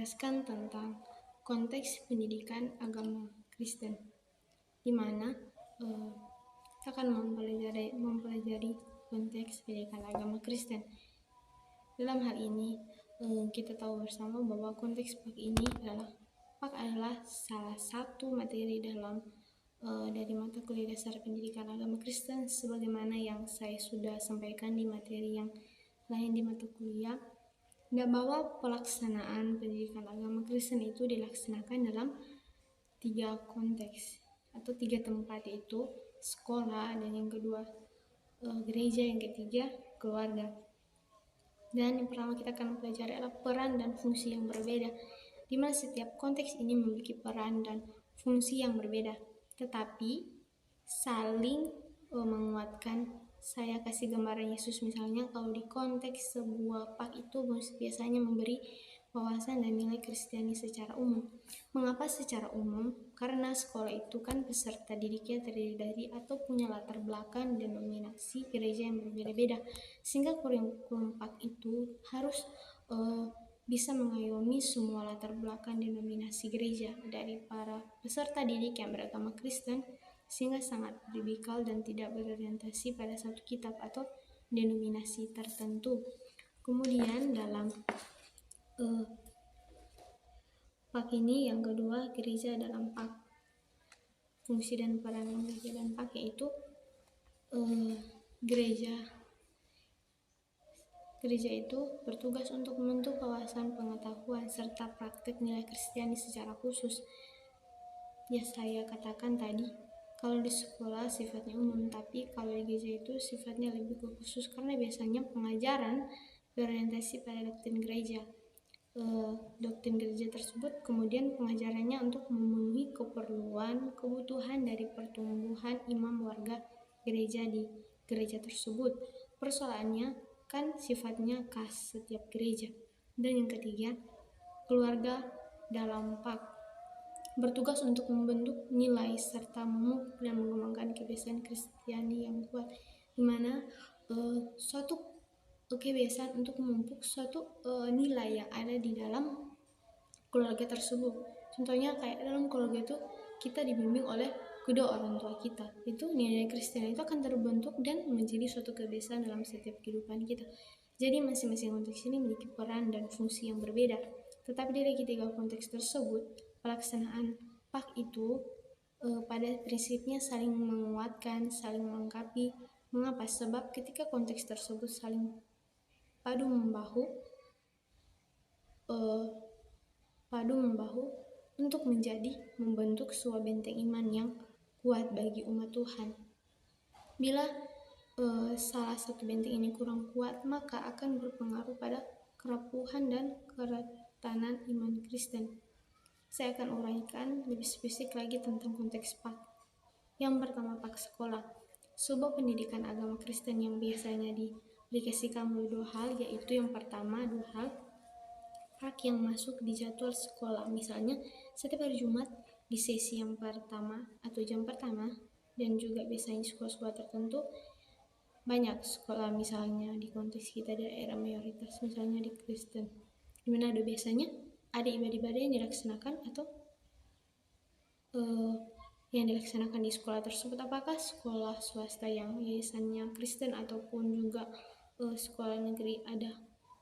menjelaskan tentang konteks pendidikan agama Kristen, di mana kita akan mempelajari konteks pendidikan agama Kristen. Dalam hal ini, kita tahu bersama bahwa konteks PAK ini adalah salah satu materi dari mata kuliah dasar pendidikan agama Kristen, sebagaimana yang saya sudah sampaikan di materi yang lain di mata kuliah, dan bahwa pelaksanaan pendidikan agama Kristen itu dilaksanakan dalam 3 konteks atau 3 tempat, yaitu sekolah, dan yang kedua gereja, yang ketiga keluarga. Dan yang pertama kita akan mempelajari adalah peran dan fungsi yang berbeda, di mana setiap konteks ini memiliki peran dan fungsi yang berbeda, tetapi saling menguatkan. Saya kasih gambaran Yesus misalnya, kalau di konteks sebuah PAK itu biasanya memberi wawasan dan nilai Kristiani secara umum. Mengapa secara umum? Karena sekolah itu kan peserta didiknya terdiri dari atau punya latar belakang denominasi gereja yang berbeda-beda, sehingga kurikulum PAK itu harus bisa mengayomi semua latar belakang denominasi gereja dari para peserta didik yang beragama Kristen, sehingga sangat radikal dan tidak berorientasi pada satu kitab atau denominasi tertentu. Kemudian dalam PAK ini yang kedua, gereja dalam PAK, fungsi dan peran gereja dan PAK, yaitu Gereja itu bertugas untuk membentuk wawasan pengetahuan serta praktek nilai Kristiani secara khusus. Ya, saya katakan tadi, kalau di sekolah sifatnya umum, tapi kalau di gereja itu sifatnya lebih khusus karena biasanya pengajaran berorientasi pada doktrin gereja. Doktrin gereja tersebut kemudian pengajarannya untuk memenuhi kebutuhan dari pertumbuhan imam warga gereja di gereja tersebut. Persoalannya kan sifatnya khas setiap gereja. Dan yang ketiga, keluarga dalam PAK bertugas untuk membentuk nilai serta memupuk dan mengembangkan kebiasaan Kristiani yang kuat, di mana suatu kebiasaan untuk memupuk suatu nilai yang ada di dalam keluarga tersebut. Contohnya kayak dalam keluarga itu kita dibimbing oleh kedua orang tua kita, itu nilai Kristen itu akan terbentuk dan menjadi suatu kebiasaan dalam setiap kehidupan kita. Jadi masing-masing konteks ini memiliki peran dan fungsi yang berbeda, tetapi dari ketiga konteks tersebut pelaksanaan PAK itu pada prinsipnya saling menguatkan, saling melengkapi. Mengapa? Sebab ketika konteks tersebut saling padu membahu untuk membentuk sebuah benteng iman yang kuat bagi umat Tuhan. Bila salah satu benteng ini kurang kuat, maka akan berpengaruh pada kerapuhan dan keretanan iman Kristen. Saya akan uraikan lebih spesifik lagi tentang konteks PAK. Yang pertama, PAK sekolah. Sebuah pendidikan agama Kristen yang biasanya diaplikasikan melalui 2 hal, yaitu yang pertama 2 hal PAK yang masuk di jadwal sekolah. Misalnya setiap hari Jumat di sesi yang pertama atau jam pertama, dan juga biasanya sekolah-sekolah tertentu, banyak sekolah misalnya di konteks kita di daerah mayoritas misalnya di Kristen, dimana biasanya ada ibadah-ibadah yang dilaksanakan atau yang dilaksanakan di sekolah tersebut, apakah sekolah swasta yang yayasannya Kristen ataupun juga sekolah negeri ada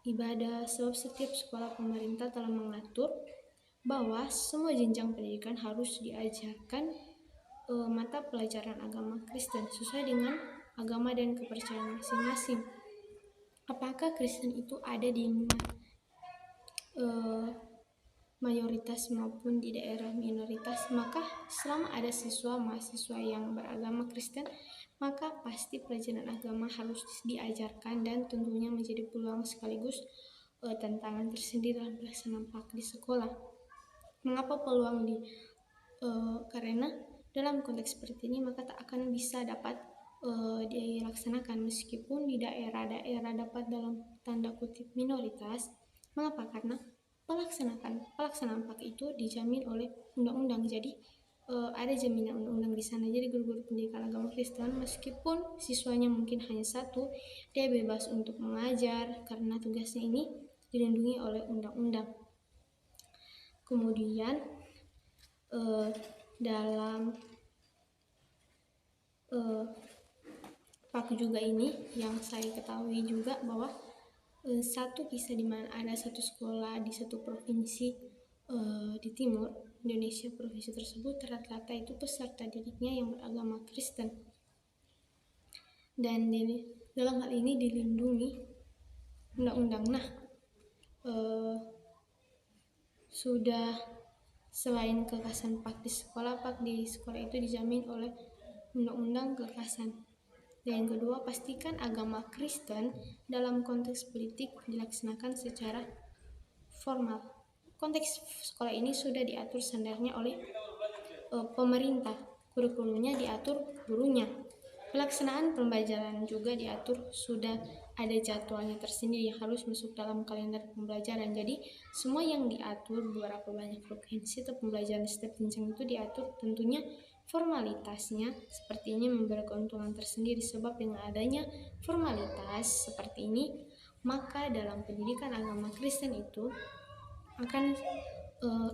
ibadah. Sebab setiap sekolah pemerintah telah mengatur bahwa semua jenjang pendidikan harus diajarkan mata pelajaran agama Kristen sesuai dengan agama dan kepercayaan masing-masing. Apakah Kristen itu ada di mayoritas maupun di daerah minoritas? Maka selama ada mahasiswa yang beragama Kristen, maka pasti pelajaran agama harus diajarkan, dan tentunya menjadi peluang sekaligus tantangan tersendiri dalam pelaksanaan PAK di sekolah. Mengapa peluang karena dalam konteks seperti ini maka tak akan bisa dapat dilaksanakan meskipun di daerah-daerah dapat dalam tanda kutip minoritas. Mengapa? Karena pelaksanaan PAK itu dijamin oleh undang-undang. Jadi ada jaminan undang-undang di sana. Jadi guru-guru pendidikan agama Kristen meskipun siswanya mungkin hanya 1, dia bebas untuk mengajar karena tugasnya ini dilindungi oleh undang-undang. Kemudian dalam Pak juga ini yang saya ketahui juga bahwa satu kisah di mana ada satu sekolah di satu provinsi di timur Indonesia. Provinsi tersebut rata-rata itu peserta didiknya yang beragama Kristen, dan dalam hal ini dilindungi undang-undang. Nah, sudah selain kekerasan Pak di sekolah itu dijamin oleh undang-undang kekerasan. Dan yang kedua, pastikan agama Kristen dalam konteks politik dilaksanakan secara formal. Konteks sekolah ini sudah diatur standarnya oleh pemerintah, kurikulumnya diatur gurunya, pelaksanaan pembelajaran juga diatur, sudah ada jadwalnya tersendiri yang harus masuk dalam kalender pembelajaran. Jadi semua yang diatur, beberapa banyak provinsi atau pembelajaran setiap jenjang itu diatur. Tentunya formalitasnya seperti ini memberi keuntungan tersendiri, sebab dengan adanya formalitas seperti ini, maka dalam pendidikan agama Kristen itu akan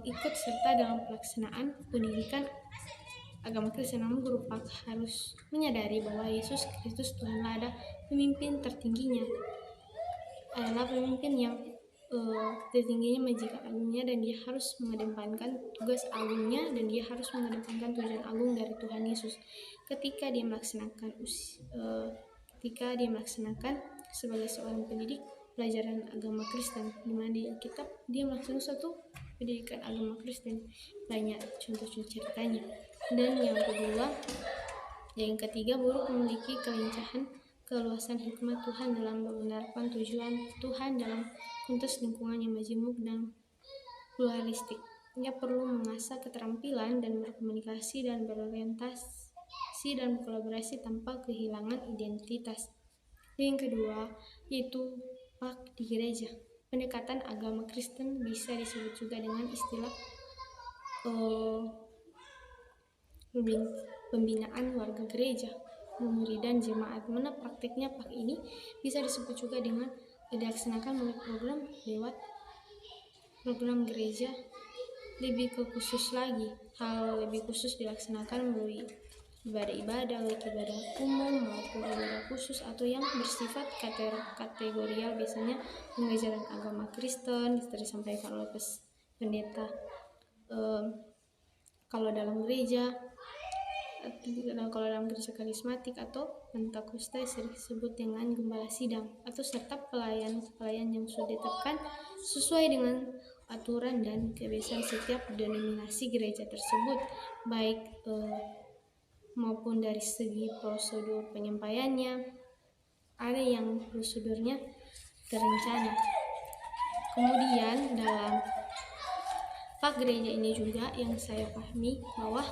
ikut serta dalam pelaksanaan pendidikan agama Kristen. Namun guru Pak harus menyadari bahwa Yesus Kristus Tuhanlah ada pemimpin tertingginya, adalah pemimpin yang tertingginya majikan agungnya, dan dia harus mengedepankan tugas agungnya, dan dia harus mengedepankan tujuan agung dari Tuhan Yesus ketika dia melaksanakan sebagai seorang pendidik pelajaran agama Kristen, di mana di Alkitab dia melaksanakan suatu pendidikan agama Kristen. Banyak contoh-contoh ceritanya. Dan yang ketiga, guru memiliki kelincahan keluasan hikmat Tuhan dalam membenarkan tujuan Tuhan dalam konteks lingkungan yang majemuk dan pluralistik. Ia perlu mengasah keterampilan dan berkomunikasi dan berorientasi dan berkolaborasi tanpa kehilangan identitas. Yang kedua, yaitu Pak di gereja. Pendekatan agama Kristen bisa disebut juga dengan istilah pembinaan warga gereja, pemuridan jemaat. Mana praktiknya Pak ini bisa disebut juga dengan dilaksanakan melalui program gereja. Lebih ke khusus lagi, hal lebih khusus dilaksanakan melalui ibadah umum maupun ibadah khusus atau yang bersifat kategorial, biasanya pengajaran agama Kristen disampaikan oleh pendeta. Kalau dalam gereja karismatik atau Pentakosta sering disebut dengan gembala sidang, atau serta pelayan yang sudah ditetapkan sesuai dengan aturan dan kebiasaan setiap denominasi gereja tersebut, baik maupun dari segi prosedur penyampaiannya. Ada yang prosedurnya terencana. Kemudian dalam Pak gereja ini juga yang saya pahami bahwa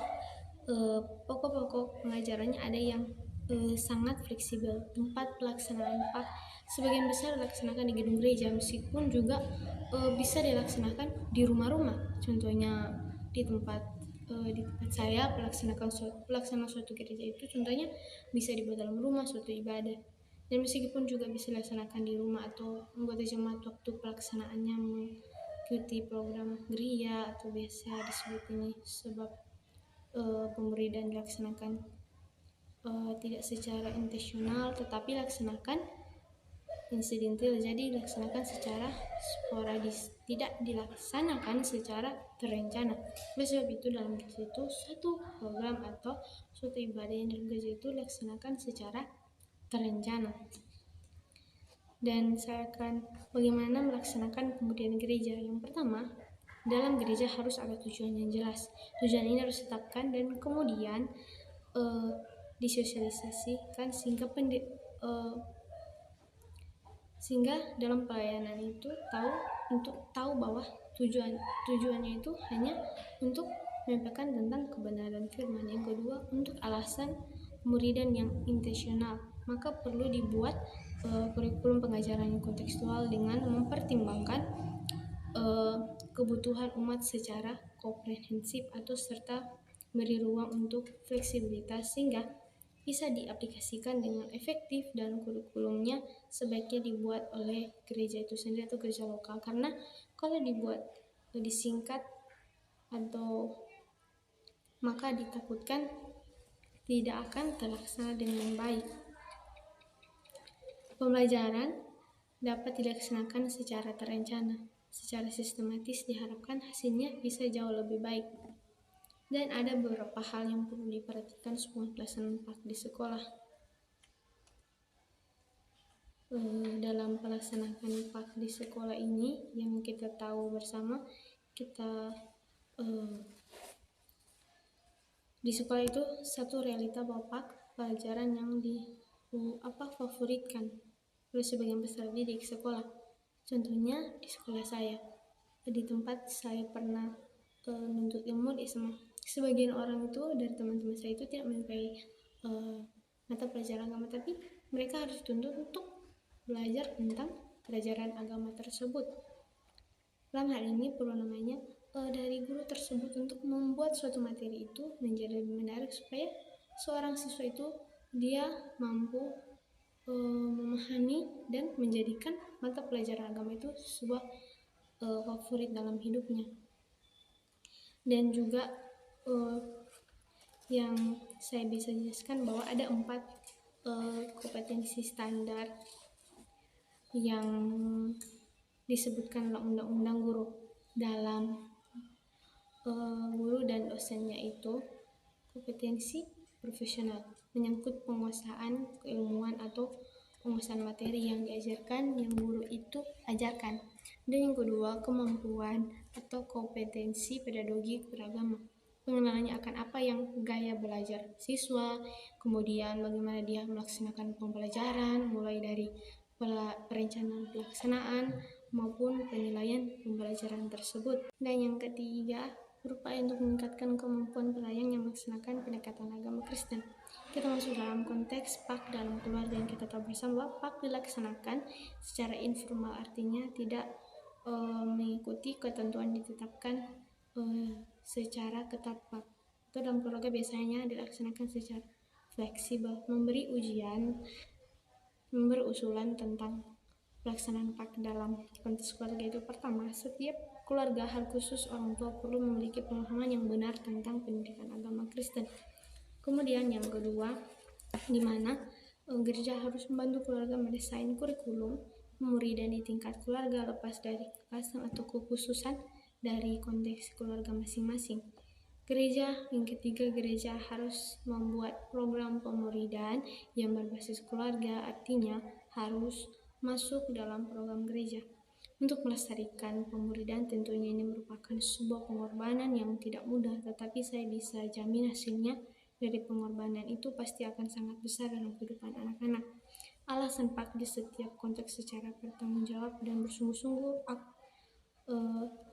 pokok-pokok pengajarannya ada yang sangat fleksibel. Tempat pelaksanaan Pak sebagian besar dilaksanakan di gedung gereja, meskipun juga bisa dilaksanakan di rumah-rumah. Contohnya di tempat saya pelaksanaan suatu gereja itu contohnya bisa dibuat dalam rumah, suatu ibadah. Dan meskipun juga bisa dilaksanakan di rumah, atau anggota jemaat waktu pelaksanaannya mengikuti program gereja atau biasa disebut ini, sebab pemuridan dilaksanakan tidak secara intensional, tetapi dilaksanakan insidental, jadi dilaksanakan secara sporadis, tidak dilaksanakan secara terencana. Oleh sebab itu dalam gereja itu satu program atau suatu ibadah yang dalam gereja itu dilaksanakan secara terencana. Dan saya akan bagaimana melaksanakan pemuridan gereja. Yang pertama, dalam gereja harus ada tujuan yang jelas. Tujuan ini harus ditetapkan dan kemudian disosialisasikan sehingga dalam pelayanan itu tahu bahwa tujuannya itu hanya untuk menyampaikan tentang kebenaran firman. Yang kedua, untuk alasan pemuridan yang intensional, maka perlu dibuat kurikulum pengajaran yang kontekstual dengan mempertimbangkan kebutuhan umat secara komprehensif, atau serta beri ruang untuk fleksibilitas sehingga bisa diaplikasikan dengan efektif, dan kurikulumnya sebaiknya dibuat oleh gereja itu sendiri atau gereja lokal, karena kalau dibuat disingkat atau maka ditakutkan tidak akan terlaksana dengan baik. Pembelajaran dapat dilaksanakan secara terencana, secara sistematis, diharapkan hasilnya bisa jauh lebih baik. Dan ada beberapa hal yang perlu diperhatikan semua pelaksanaan PAK di sekolah. Dalam pelaksanaan PAK di sekolah ini, yang kita tahu bersama, kita di sekolah itu satu realita bahwa PAK pelajaran yang favoritkan oleh sebagian besar didik sekolah. Contohnya di sekolah saya, di tempat saya pernah menuntut ilmu di SMA, sebagian orang itu dari teman-teman saya itu tidak menyukai mata pelajaran agama, tapi mereka harus dituntut untuk belajar tentang pelajaran agama tersebut. Dalam hal ini perlu namanya dari guru tersebut untuk membuat suatu materi itu menjadi lebih menarik supaya seorang siswa itu dia mampu memahami dan menjadikan mata pelajaran agama itu sebuah favorit dalam hidupnya. Dan juga yang saya bisa jelaskan bahwa ada 4 kompetensi standar yang disebutkan dalam undang-undang guru. Dalam guru dan dosennya itu kompetensi profesional, menyangkut penguasaan keilmuan atau penguasaan materi yang diajarkan, yang guru itu ajarkan. Dan yang kedua, kemampuan atau kompetensi pedagogik beragama, pengenalannya akan apa yang gaya belajar siswa, kemudian bagaimana dia melaksanakan pembelajaran, mulai dari perencanaan pelaksanaan maupun penilaian pembelajaran tersebut. Dan yang ketiga, berupaya untuk meningkatkan kemampuan pelayan yang melaksanakan pendekatan agama Kristen. Kita masuk dalam konteks PAK dalam keluarga, yang kita tahu bersama bahwa PAK dilaksanakan secara informal, artinya tidak mengikuti ketentuan ditetapkan secara ketat. PAK itu dalam keluarga biasanya dilaksanakan secara fleksibel, memberi usulan tentang pelaksanaan PAK dalam konteks keluarga itu. Pertama, setiap keluarga, hal khusus orang tua, perlu memiliki pemahaman yang benar tentang pendidikan agama Kristen. Kemudian yang kedua, di mana gereja harus membantu keluarga mendesain kurikulum pemuridan di tingkat keluarga lepas dari kekhasan atau kekhususan dari konteks keluarga masing-masing. Yang ketiga, gereja harus membuat program pemuridan yang berbasis keluarga, artinya harus masuk dalam program gereja. Untuk melestarikan pemuridan, tentunya ini merupakan sebuah pengorbanan yang tidak mudah, tetapi saya bisa jamin hasilnya dari pengorbanan itu pasti akan sangat besar dalam kehidupan anak-anak. Alasan PAK di setiap konteks secara bertanggung jawab dan bersungguh-sungguh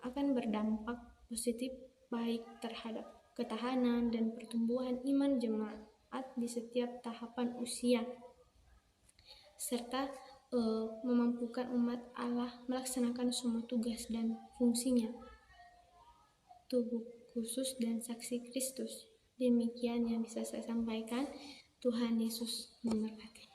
akan berdampak positif baik terhadap ketahanan dan pertumbuhan iman jemaat di setiap tahapan usia, serta memampukan umat Allah melaksanakan semua tugas dan fungsinya, tubuh khusus dan saksi Kristus. Demikian yang bisa saya sampaikan. Tuhan Yesus memberkati.